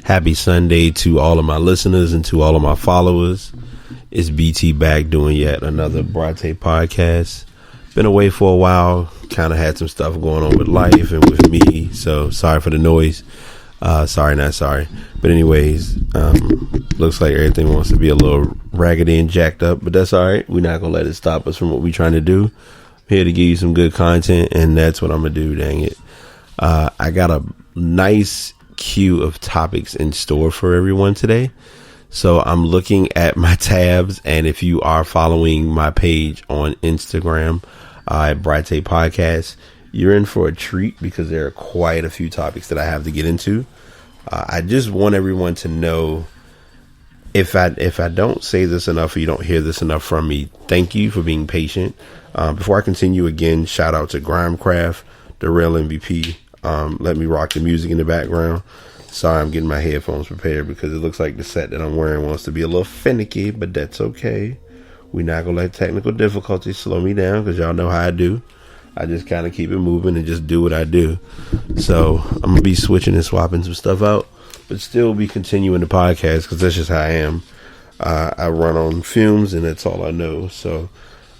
Happy Sunday to all of my listeners and to all of my followers. It's BT back doing yet another Brate podcast. Been away for a while, kind of had some stuff going on with life and with me, so sorry for the noise. Sorry, not sorry. But anyways, looks like everything wants to be a little raggedy and jacked up, but that's all right. We're not going to let it stop us from what we're trying to do. I'm here to give you some good content, and that's what I'm going to do, dang it. I got a nice queue of topics in store for everyone today. So I'm looking at my tabs, and if you are following my page on Instagram at Brate Podcast, you're in for a treat because there are quite a few topics that I have to get into. I just want everyone to know, if I don't say this enough or you don't hear this enough from me, thank you for being patient. Before I continue, again, shout out to Grimecraft, the real MVP. Let me rock the music in the background. Sorry, I'm getting my headphones prepared because it looks like the set that I'm wearing wants to be a little finicky, but that's okay. We're not going to let technical difficulties slow me down because y'all know how I do. I just kind of keep it moving and just do what I do. So I'm going to be switching and swapping some stuff out, but still be continuing the podcast because that's just how I am. I run on fumes and that's all I know. So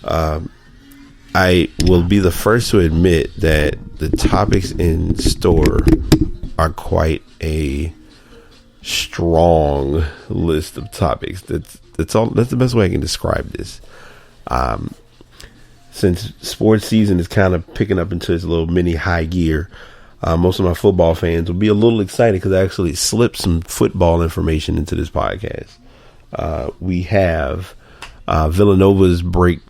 I will be the first to admit that the topics in store are quite a strong list of topics. That's the best way I can describe this. Since sports season is kind of picking up into its little mini high gear, most of my football fans will be a little excited because I actually slipped some football information into this podcast. We have Villanova's break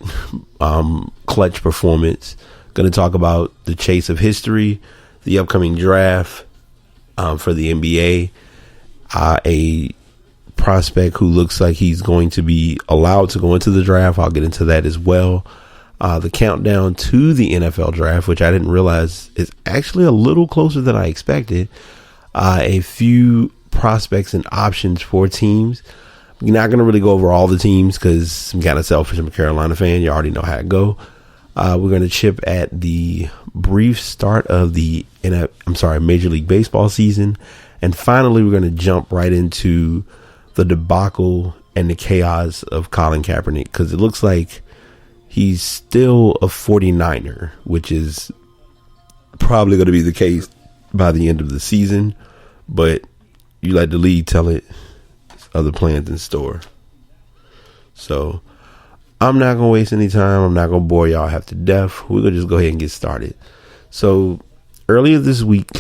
clutch performance. Going to talk about the chase of history, the upcoming draft for the NBA, a prospect who looks like he's going to be allowed to go into the draft. I'll get into that as well. The countdown to the NFL draft, which I didn't realize is actually a little closer than I expected. A few prospects and options for teams. We're not going to really go over all the teams because I'm kind of selfish. I'm a Carolina fan. You already know how it go. We're going to chip at the brief start of the Major League Baseball season. And finally, we're going to jump right into the debacle and the chaos of Colin Kaepernick because it looks like he's still a 49er, which is probably going to be the case by the end of the season. But you let the league tell it, other plans in store. So I'm not going to waste any time. I'm not going to bore y'all half to death. We're going to just go ahead and get started. So earlier this week,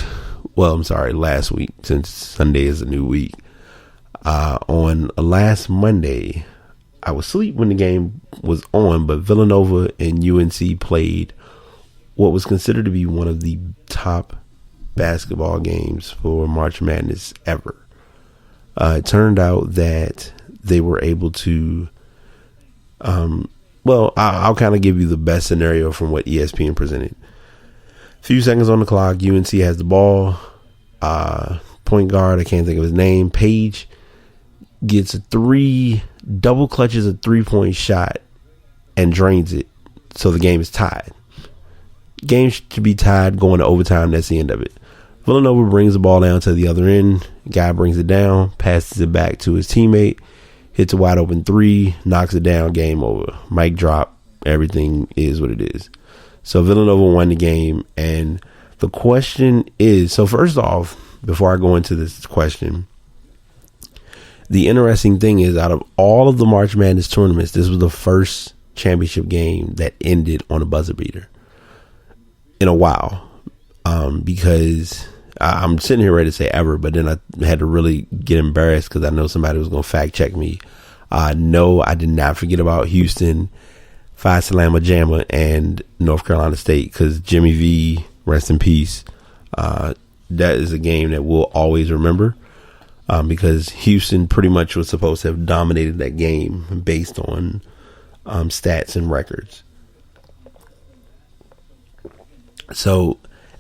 last week, since Sunday is a new week, on last Monday, I was asleep when the game was on, but Villanova and UNC played what was considered to be one of the top basketball games for March Madness ever. It turned out that they were able to, I'll kind of give you the best scenario from what ESPN presented. A few seconds on the clock, UNC has the ball. Point guard, I can't think of his name, Page, gets double clutches a 3-point shot and drains it. So the game is tied. Game should be tied going to overtime. That's the end of it. Villanova brings the ball down to the other end. Guy brings it down, passes it back to his teammate, hits a wide open 3, knocks it down, game over. Mic drop. Everything is what it is. So Villanova won the game. And the question is, so first off, before I go into this question, the interesting thing is, out of all of the March Madness tournaments, this was the first championship game that ended on a buzzer beater in a while. Because I'm sitting here ready to say ever, but then I had to really get embarrassed because I know somebody was going to fact check me. No, I did not forget about Houston, Phi Slama Jama, and North Carolina State because Jimmy V, rest in peace. That is a game that we'll always remember. Because Houston pretty much was supposed to have dominated that game based on stats and records. So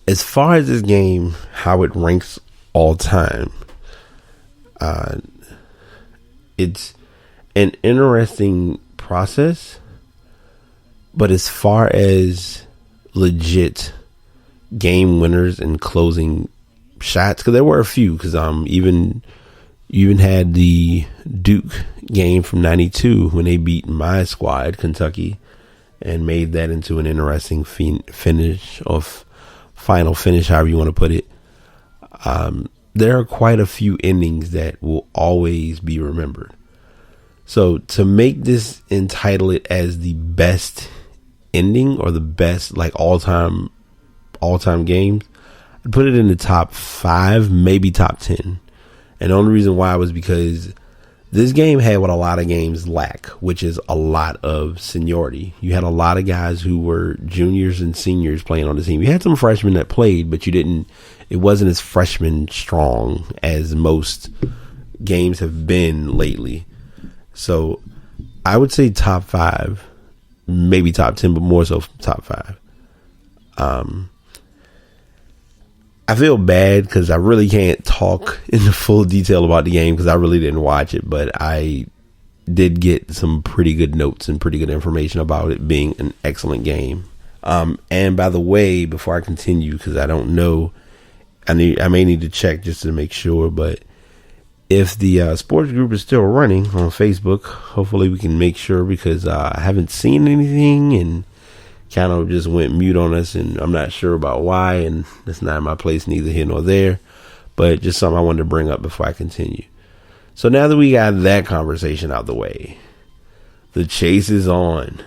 as far as this game, how it ranks all time, it's an interesting process. But as far as legit game winners and closing shots, because there were a few, because even You even had the Duke game from 92 when they beat my squad, Kentucky, and made that into an interesting finish, or final finish, however you want to put it. There are quite a few endings that will always be remembered. So to make this, entitle it as the best ending or the best like all-time games, I'd put it in the top 5, maybe top 10. And the only reason why was because this game had what a lot of games lack, which is a lot of seniority. You had a lot of guys who were juniors and seniors playing on the team. You had some freshmen that played, but it wasn't as freshman strong as most games have been lately. So I would say top 5, maybe top 10, but more so top 5. I feel bad because I really can't talk in the full detail about the game because I really didn't watch it, but I did get some pretty good notes and pretty good information about it being an excellent game. And by the way, before I continue, because I don't know, I may need to check just to make sure, but if the sports group is still running on Facebook, hopefully we can make sure, because I haven't seen anything and kind of just went mute on us, and I'm not sure about why, and it's not my place, neither here nor there, but just something I wanted to bring up before I continue. So now that we got that conversation out the way, the chase is on.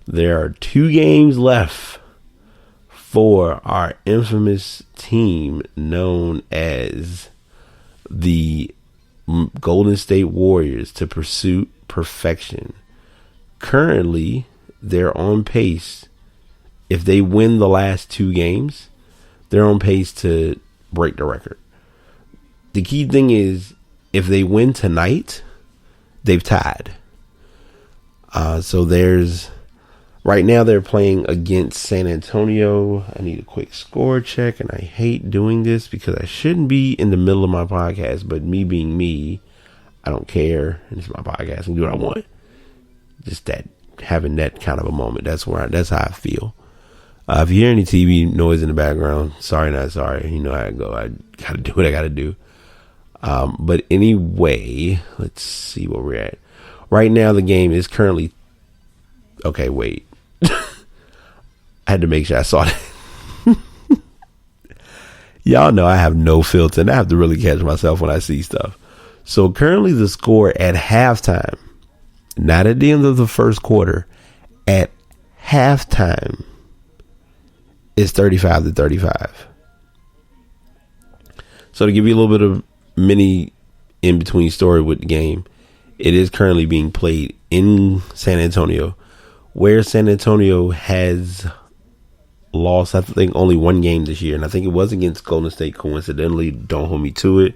There are 2 games left for our infamous team known as the Golden State Warriors to pursue perfection. Currently, they're on pace. If they win the last 2 games, they're on pace to break the record. The key thing is, if they win tonight, they've tied. So right now they're playing against San Antonio. I need a quick score check, and I hate doing this because I shouldn't be in the middle of my podcast, but me being me, I don't care. And it's my podcast. I can do what I want. Just that, having that kind of a moment. That's how I feel. If you hear any TV noise in the background, sorry, not sorry. You know how I go. I gotta do what I gotta do. But anyway, let's see where we're at. Right now, the game is currently. Okay, wait. I had to make sure I saw that. Y'all know I have no filter, and I have to really catch myself when I see stuff. So currently, the score at halftime, not at the end of the first quarter, at halftime, is 35-35. So to give you a little bit of mini in-between story with the game, it is currently being played in San Antonio, where San Antonio has lost, I think, only 1 game this year. And I think it was against Golden State, coincidentally. Don't hold me to it.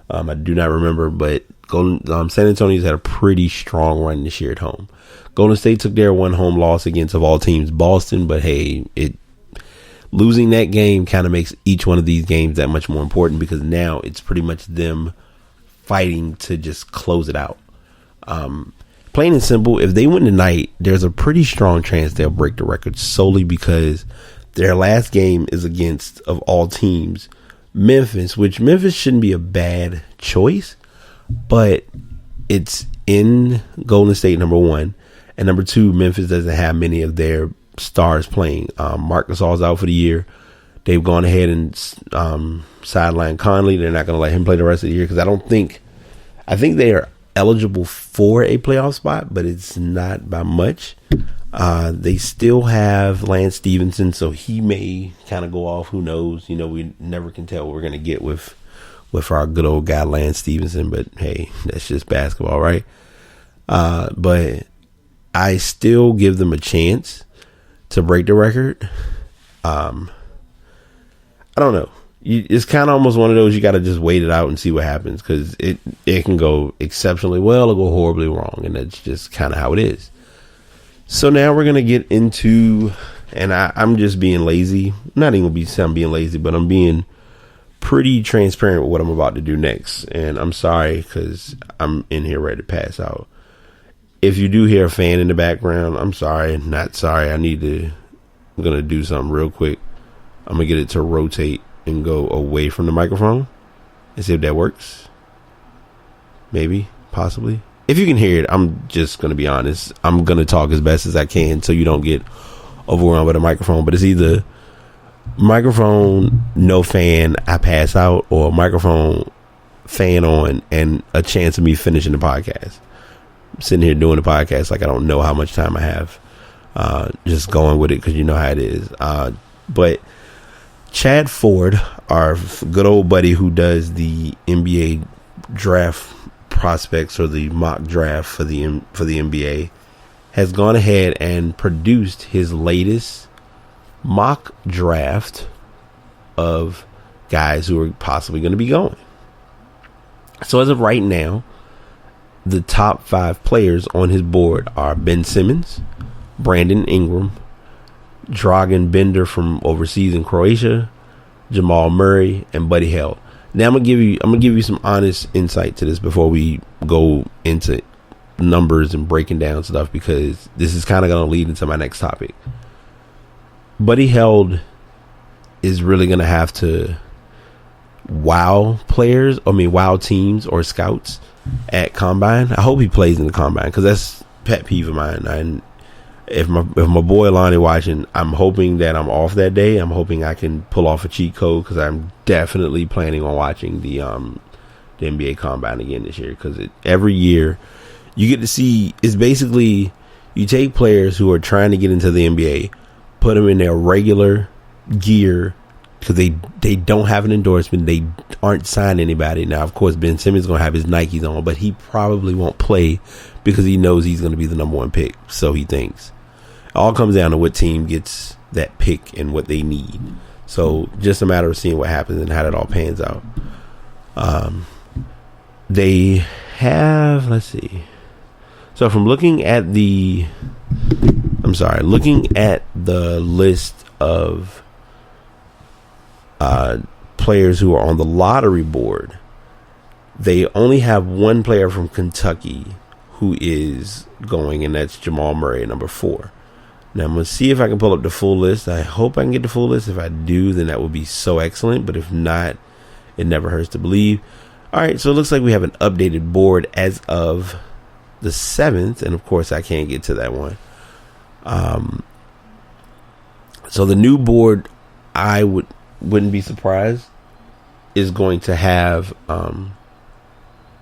I do not remember, but San Antonio's had a pretty strong run this year at home. Golden State took their 1 home loss against, of all teams, Boston. But hey, losing that game kind of makes each one of these games that much more important, because now it's pretty much them fighting to just close it out. Plain and simple, if they win tonight, there's a pretty strong chance they'll break the record, solely because their last game is against, of all teams, Memphis, which Memphis shouldn't be a bad choice, but it's in Golden State, number 1, and number 2, Memphis doesn't have many of their stars playing. Marc Gasol's out for the year. They've gone ahead and sidelined Conley. They're not going to let him play the rest of the year, because I think they are eligible for a playoff spot, but it's not by much. They still have Lance Stevenson, so he may kind of go off. Who knows? We never can tell what we're going to get with our good old guy Lance Stevenson, but hey, that's just basketball, right? But I still give them a chance to break the record. I don't know. It's kind of almost one of those, you got to just wait it out and see what happens, because it can go exceptionally well or go horribly wrong, and that's just kind of how it is. So now we're going to get into, and I'm just being lazy. I'm not even going to be being lazy, but I'm being pretty transparent with what I'm about to do next. And I'm sorry, because I'm in here ready to pass out. If you do hear a fan in the background, I'm sorry, not sorry. I'm going to do something real quick. I'm going to get it to rotate and go away from the microphone and see if that works. maybe, possibly. If you can hear it, I'm just going to be honest. I'm going to talk as best as I can so you don't get overwhelmed with a microphone. But it's either microphone, no fan, I pass out, or microphone, fan on, and a chance of me finishing the podcast. I'm sitting here doing the podcast like I don't know how much time I have. Just going with it because you know how it is. But Chad Ford, our good old buddy who does the NBA draft prospects or the mock draft for the NBA, has gone ahead and produced his latest mock draft of guys who are possibly going to be going. So as of right now, the top 5 players on his board are Ben Simmons, Brandon Ingram, Dragan Bender from overseas in Croatia, Jamal Murray, and Buddy Hield. Now I'm gonna give you some honest insight to this before we go into numbers and breaking down stuff, because this is kind of gonna lead into my next topic. Buddy Hield is really gonna have to wow teams or scouts at Combine. I hope he plays in the Combine because that's pet peeve of mine. And if my boy Lonnie watching, I'm hoping that I'm off that day. I'm hoping I can pull off a cheat code because I'm definitely planning on watching the NBA Combine again this year, because every year you get to see, it's basically you take players who are trying to get into the NBA, put them in their regular gear because they don't have an endorsement, they aren't signed anybody. Now of course Ben Simmons is going to have his Nikes on, but he probably won't play because he knows he's going to be the number 1 pick, so he thinks. It all comes down to what team gets that pick and what they need. So just a matter of seeing what happens and how that all pans out. They have, let's see. So from looking at the list of players who are on the lottery board, they only have one player from Kentucky who is going, and that's Jamal Murray, number 4. Now I'm going to see if I can pull up the full list. I hope I can get the full list. If I do, then that would be so excellent. But if not, it never hurts to believe. All right, so it looks like we have an updated board as of the 7th. And of course, I can't get to that one. So the new board, I wouldn't be surprised, is going to have,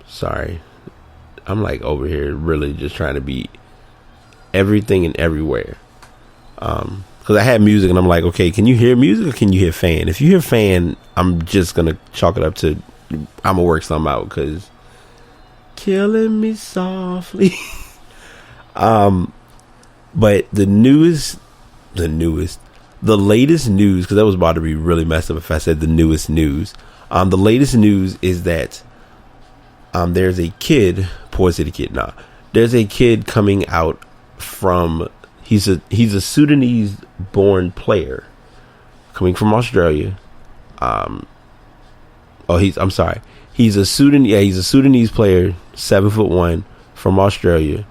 sorry, I'm like over here really just trying to be everything and everywhere. Because I had music and I'm like, okay, can you hear music or can you hear fan? If you hear fan, I'm just going to chalk it up to I'm going to work something out because killing me softly. But the latest news, because that was about to be really messed up if I said the newest news. The latest news is that there's a kid, there's a kid coming out from, he's a Sudanese born player coming from Australia. He's a Sudanese player, 7'1" from Australia,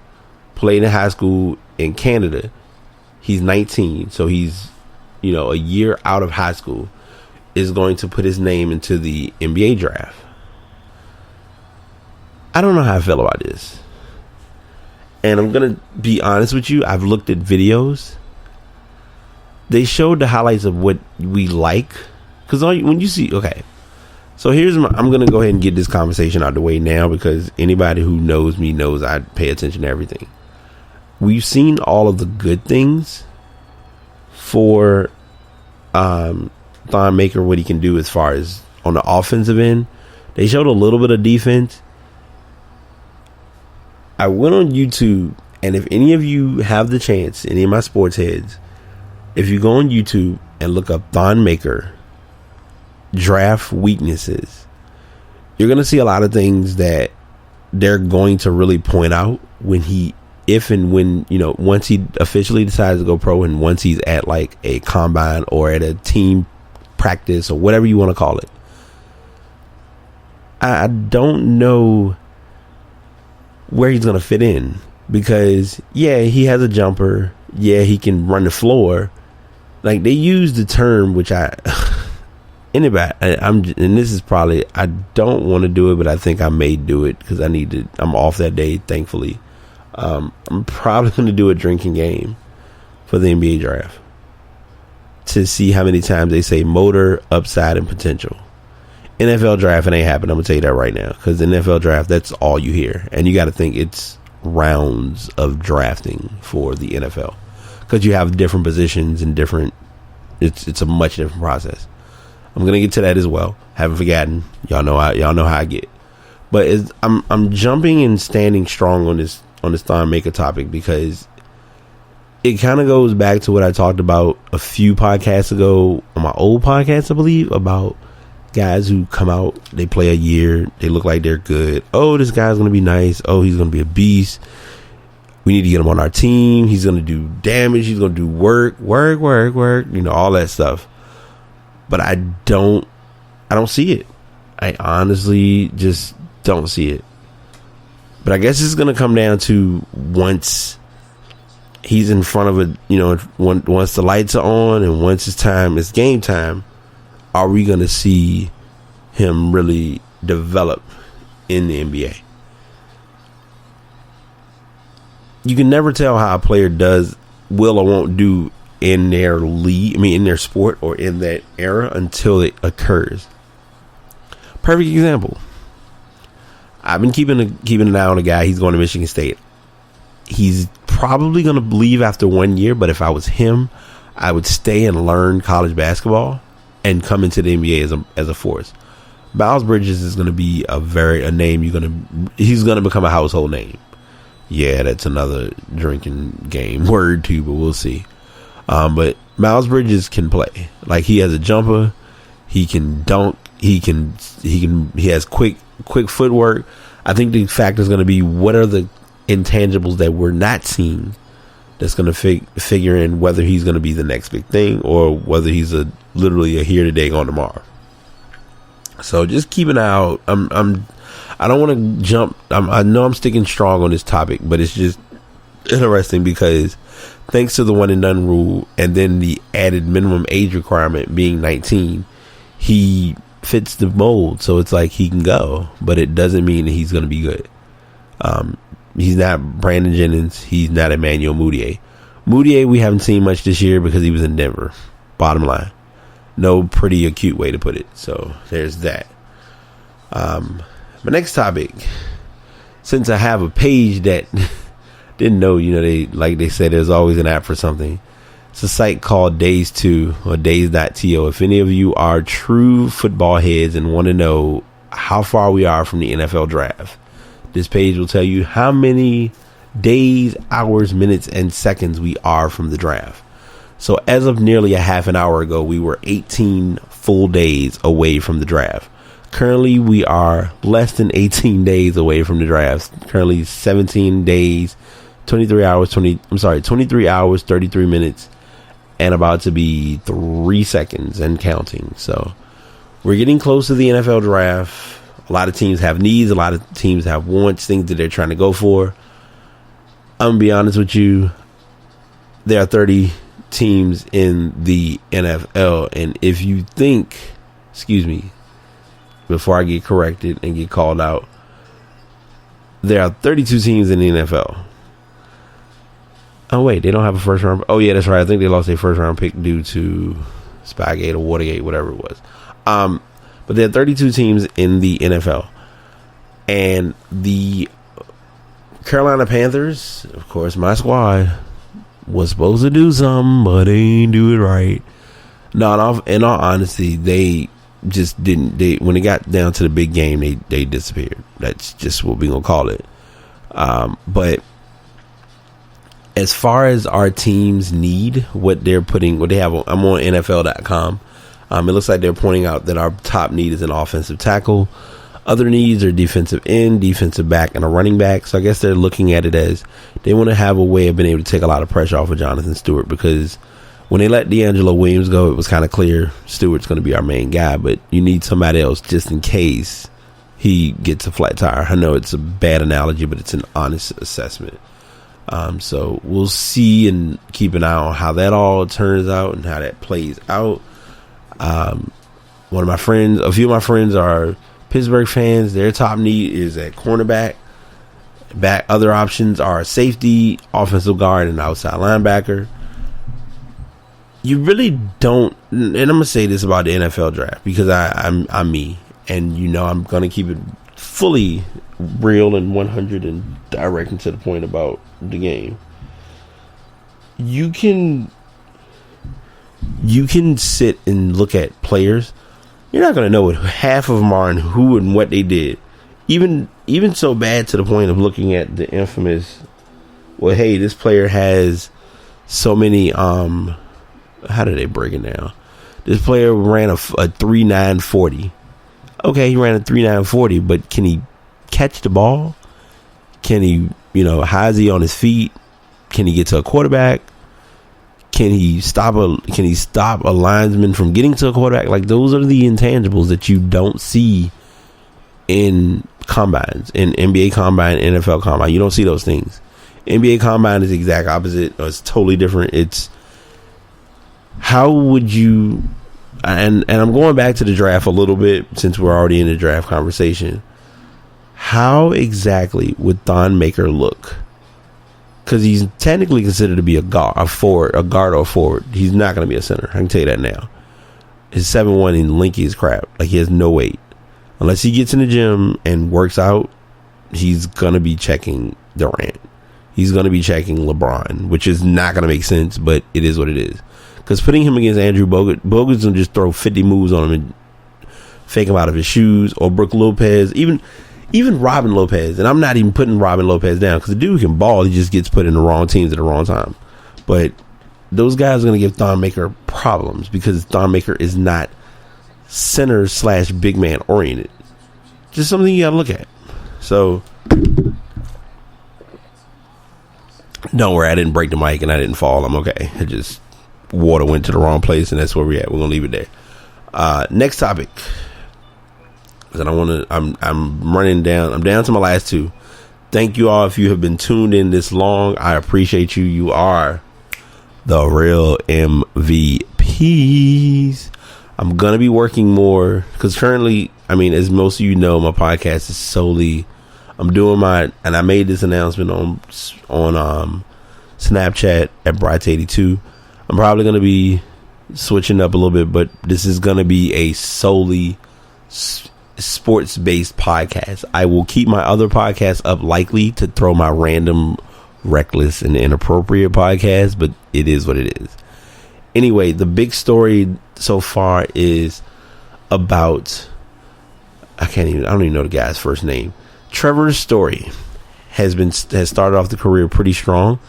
played in high school in Canada. He's 19, so he's, a year out of high school, is going to put his name into the NBA draft. I don't know how I feel about this. And I'm going to be honest with you. I've looked at videos. They showed the highlights of what we like. Because when you see, okay. So I'm going to go ahead and get this conversation out of the way now, because anybody who knows me knows I pay attention to everything. We've seen all of the good things for Thon Maker, what he can do as far as on the offensive end. They showed a little bit of defense. I went on YouTube, and if any of you have the chance, any of my sports heads, if you go on YouTube and look up Thon Maker draft weaknesses, you're going to see a lot of things that they're going to really point out when once he officially decides to go pro, and once he's at like a combine or at a team practice or whatever you want to call it. I don't know where he's going to fit in, because he has a jumper. Yeah, he can run the floor. Like, they use the term, which anybody, and this is probably, I don't want to do it, but I think I may do it because I'm off that day, thankfully. I'm probably going to do a drinking game for the NBA draft to see how many times they say motor, upside, and potential. NFL draft, it ain't happening. I'm going to tell you that right now, because the NFL draft, that's all you hear. And you got to think it's rounds of drafting for the NFL, because you have different positions and it's a much different process. I'm gonna get to that as well. Haven't forgotten. Y'all know how I get. But I'm jumping and standing strong on this Thon Maker topic because it kind of goes back to what I talked about a few podcasts ago on my old podcast, I believe, about guys who come out, they play a year, they look like they're good. Oh, this guy's gonna be nice. Oh, he's gonna be a beast. We need to get him on our team. He's gonna do damage. He's gonna do work. All that stuff. But I don't see it. I honestly just don't see it. But I guess it's going to come down to once he's in front of once the lights are on and once it's game time, are we going to see him really develop in the NBA? You can never tell how a player will or won't do in their league, in their sport or in that era until it occurs. Perfect example. I've been keeping an eye on a guy. He's going to Michigan State. He's probably going to leave after 1 year, but if I was him, I would stay and learn college basketball and come into the NBA as a force. Miles Bridges is going to be a name he's going to become a household name. Yeah, that's another drinking game word too, but we'll see. But Miles Bridges can play. Like, he has a jumper, he can dunk, he has quick footwork. I think the factor is going to be what are the intangibles that we're not seeing that's going to figure in whether he's going to be the next big thing or whether he's literally a here today, gone tomorrow. So just keep an eye out. I don't want to jump. I know I'm sticking strong on this topic, but it's just interesting because thanks to the one and done rule and then the added minimum age requirement being 19, he fits the mold. So it's like he can go, but it doesn't mean that he's going to be good. He's not Brandon Jennings. He's not Emmanuel Mudiay. Mudiay, we haven't seen much this year because he was in Denver. Bottom line. No pretty acute way to put it. So there's that. My next topic, since I have a page that didn't know, they said there's always an app for something. It's a site called Days2 or Days.to. If any of you are true football heads and want to know how far we are from the NFL draft, this page will tell you how many days, hours, minutes, and seconds we are from the draft. So as of nearly a half an hour ago, we were 18 full days away from the draft. Currently, we are less than 18 days away from the draft. Currently 17 days, 23 hours, 33 minutes, and about to be 3 seconds and counting. So we're getting close to the NFL draft. A lot of teams have needs. A lot of teams have wants, things that they're trying to go for. I'm going to be honest with you. There are 30 teams in the NFL. And if you think, before I get corrected and get called out, there are 32 teams in the NFL. Oh, wait, they don't have a first round. Oh, yeah, that's right. I think they lost their first round pick due to Spygate or Watergate, whatever it was. But there are 32 teams in the NFL. And the Carolina Panthers, of course, my squad, was supposed to do something, but they ain't do it right. No, in all honesty, they just didn't. When it got down to the big game, they disappeared. That's just what we're going to call it. But as far as our teams need, what they have I'm on NFL.com. It looks like they're pointing out that our top need is an offensive tackle. Other needs are defensive end, defensive back, and a running back. So I guess they're looking at it as they want to have a way of being able to take a lot of pressure off of Jonathan Stewart, because when they let D'Angelo Williams go, it was kind of clear Stewart's going to be our main guy, but you need somebody else just in case he gets a flat tire. I know it's a bad analogy, but it's an honest assessment. So we'll see and keep an eye on how that all turns out and how that plays out. A few of my friends are Pittsburgh fans. Their top need is at cornerback. Other options are safety, offensive guard, and outside linebacker. You really don't, and I'm gonna say this about the NFL draft because I'm me, and I'm gonna keep it fully real and 100 and direct and to the point about the game. You can sit and look at players. You're not gonna know what half of them are and who and what they did. Even so bad to the point of looking at the infamous, well, hey, this player has so many, how did they break it down? This player ran a 3.940. Okay, he ran a 3.940, but can he catch the ball? Can he, how is he on his feet? Can he get to a quarterback? Can he stop a lineman from getting to a quarterback? Like, those are the intangibles that you don't see in combines, in NBA combine, NFL combine. You don't see those things. NBA combine is the exact opposite. It's totally different. It's how would you, and I'm going back to the draft a little bit since we're already in the draft conversation. How exactly would Thon Maker look? Because he's technically considered to be a guard or a forward. He's not going to be a center. I can tell you that now. His 7'1" and lanky as crap. Like, he has no weight. Unless he gets in the gym and works out, he's going to be checking Durant. He's going to be checking LeBron, which is not going to make sense, but it is what it is. Because putting him against Andrew Bogut's going to just throw 50 moves on him and fake him out of his shoes. Or Brook Lopez, even Robin Lopez. And I'm not even putting Robin Lopez down because the dude can ball. He just gets put in the wrong teams at the wrong time. But those guys are going to give Thon Maker problems because Thon Maker is not center / big man oriented. Just something you gotta look at. So don't worry, I didn't break the mic and I didn't fall. I'm okay. It just, water went to the wrong place and that's where we're at. We're gonna leave it there. Next topic. I'm running down. I'm down to my last two. Thank you all if you have been tuned in this long. I appreciate you. You are the real MVPs. I'm going to be working more because currently, as most of you know, my podcast is solely, I'm doing and I made this announcement on Snapchat at Bright82. I'm probably going to be switching up a little bit, but this is going to be a solely sports-based podcast. I will keep my other podcasts up, likely to throw my random, reckless, and inappropriate podcast, but it is what it is. Anyway, the big story so far is about, I don't even know the guy's first name. Trevor's story has started off the career pretty strong.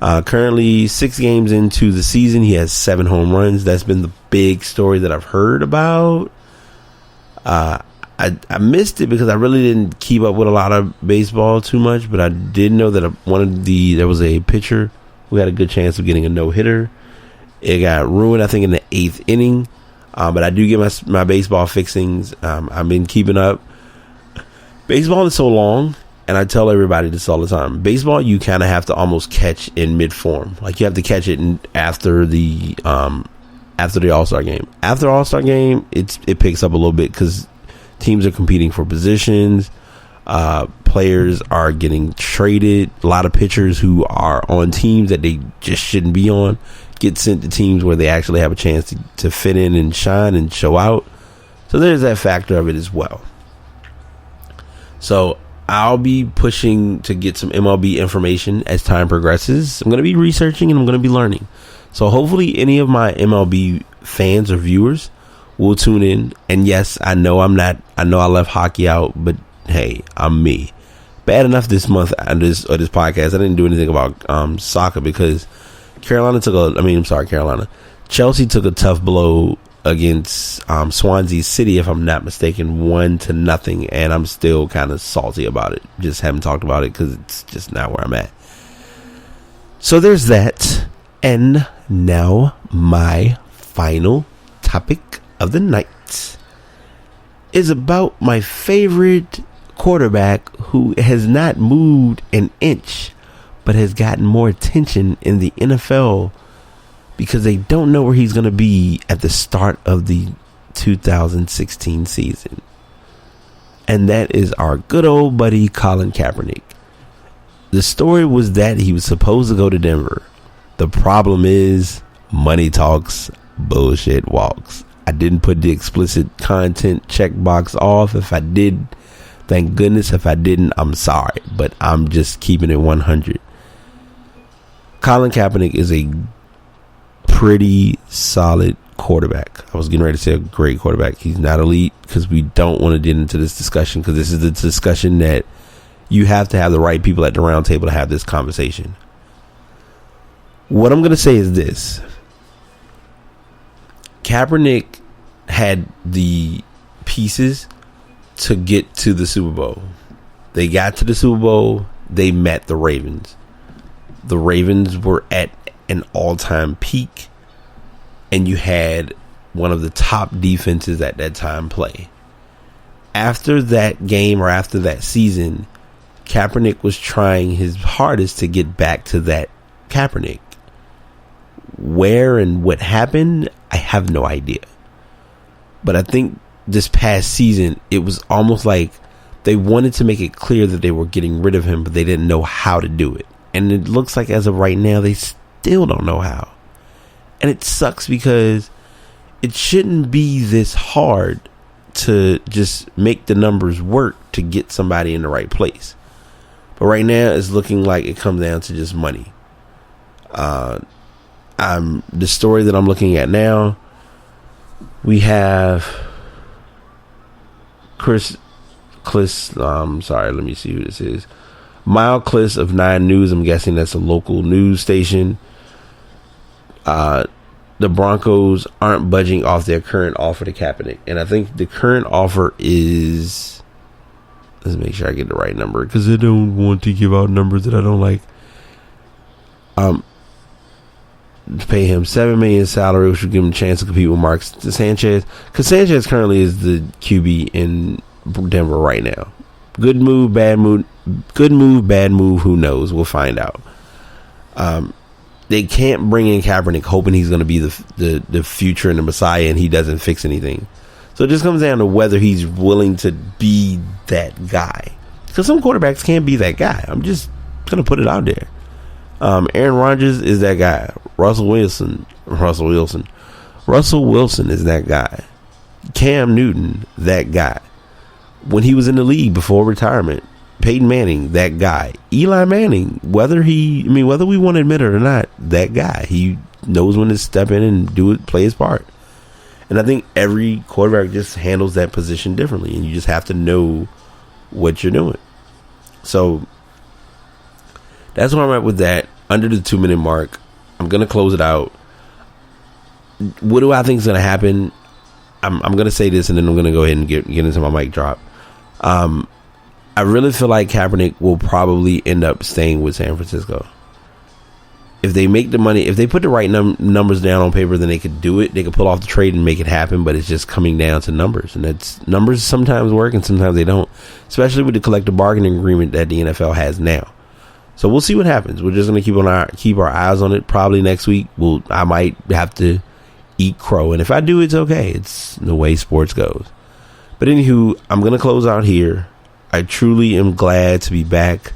Currently 6 games into the season, he has 7 home runs. That's been the big story that I've heard about. I missed it because I really didn't keep up with a lot of baseball too much, but I did know that there was a pitcher who had a good chance of getting a no-hitter. It got ruined, I think, in the 8th inning. But I do get my baseball fixings. I've been keeping up. Baseball is so long, and I tell everybody this all the time. Baseball, you kind of have to almost catch in mid-form. Like, you have to catch it after the All-Star game. After All-Star game, it picks up a little bit because teams are competing for positions. Players are getting traded. A lot of pitchers who are on teams that they just shouldn't be on get sent to teams where they actually have a chance to fit in and shine and show out. So there's that factor of it as well. So I'll be pushing to get some MLB information as time progresses. I'm going to be researching and I'm going to be learning. So hopefully any of my MLB fans or viewers will tune in. And yes, I know I left hockey out, but hey, I'm me. Bad enough this month on this podcast, I didn't do anything about soccer because Chelsea took a tough blow against Swansea City, if I'm not mistaken, 1-0, and I'm still kind of salty about it. Just haven't talked about it because it's just not where I'm at. So there's that. And now my final topic of the night is about my favorite quarterback who has not moved an inch but has gotten more attention in the NFL because they don't know where he's going to be at the start of the 2016 season. And that is our good old buddy Colin Kaepernick. The story was that he was supposed to go to Denver. The problem is money talks, bullshit walks. I didn't put the explicit content checkbox off. If I did, thank goodness. If I didn't, I'm sorry. But I'm just keeping it 100. Colin Kaepernick is a pretty solid quarterback. I was getting ready to say a great quarterback. He's not elite because we don't want to get into this discussion, because this is the discussion that you have to have the right people at the round table to have this conversation. What I'm going to say is this. Kaepernick had the pieces to get to the Super Bowl. They got to the Super Bowl. They met the Ravens. The Ravens were at an all-time peak, and you had one of the top defenses at that time play. After that game, or after that season, Kaepernick was trying his hardest to get back to that Kaepernick. Where and what happened, I have no idea. But I think this past season, it was almost like they wanted to make it clear that they were getting rid of him, but they didn't know how to do it. And it looks like as of right now, they still don't know how. And it sucks because it shouldn't be this hard to just make the numbers work to get somebody in the right place. But right now, it's looking like it comes down to just money. The story that I'm looking at now, we have sorry, let me see who this is. Miles Kliss of 9 News. I'm guessing that's a local news station. The Broncos aren't budging off their current offer to Kaepernick. And I think the current offer is... Let's make sure I get the right number, because I don't want to give out numbers that I don't like. Pay him $7 million salary, which would give him a chance to compete with Mark Sanchez. Because Sanchez currently is the QB in Denver right now. Good move, bad move. Good move, bad move. Who knows? We'll find out. They can't bring in Kaepernick hoping he's going to be the future and the Messiah, and he doesn't fix anything. So it just comes down to whether he's willing to be that guy. Because some quarterbacks can't be that guy. I'm just going to put it out there. Aaron Rodgers is that guy. Russell Wilson is that guy. Cam Newton, that guy. When he was in the league before retirement, Peyton Manning, that guy. Eli Manning, whether we want to admit it or not, that guy. He knows when to step in and do it, play his part. And I think every quarterback just handles that position differently, and you just have to know what you're doing. So that's where I'm at with that. Under the 2-minute mark, I'm going to close it out. What do I think is going to happen? I'm going to say this, and then I'm going to go ahead and get into my mic drop. I really feel like Kaepernick will probably end up staying with San Francisco. If they make the money, if they put the right numbers down on paper, then they could do it. They could pull off the trade and make it happen, but it's just coming down to numbers. And that's numbers sometimes work and sometimes they don't, especially with the collective bargaining agreement that the NFL has now. So we'll see what happens. We're just going to keep our eyes on it. Probably next week, I might have to eat crow. And if I do, it's okay. It's the way sports goes. But anywho, I'm going to close out here. I truly am glad to be back.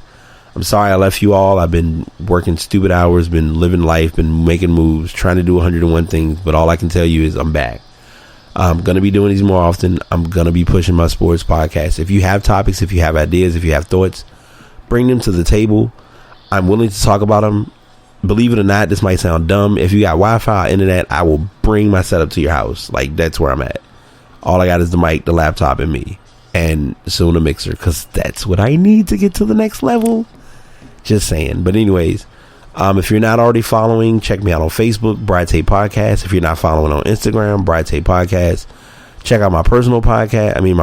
I'm sorry I left you all. I've been working stupid hours, been living life, been making moves, trying to do 101 things. But all I can tell you is I'm back. I'm going to be doing these more often. I'm going to be pushing my sports podcast. If you have topics, if you have ideas, if you have thoughts, bring them to the table. I'm willing to talk about them. Believe it or not, this might sound dumb. If you got Wi-Fi, internet, I will bring my setup to your house. Like, that's where I'm at. All I got is the mic, the laptop, and me. And soon a mixer, because that's what I need to get to the next level. Just saying. But anyways, if you're not already following, check me out on Facebook, Bride Tape Podcast. If you're not following on Instagram, Bride Tape Podcast. Check out my personal my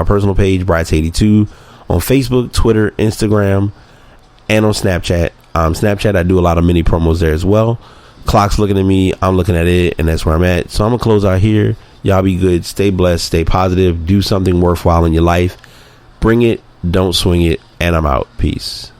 personal page, Bride Tape 82, on Facebook, Twitter, Instagram, and on Snapchat. Snapchat, I do a lot of mini promos there as well. Clock's looking at me, I'm looking at it, and that's where I'm at. So I'm gonna close out here. Y'all be good, stay blessed, stay positive, do something worthwhile in your life. Bring it, don't swing it, and I'm out. Peace.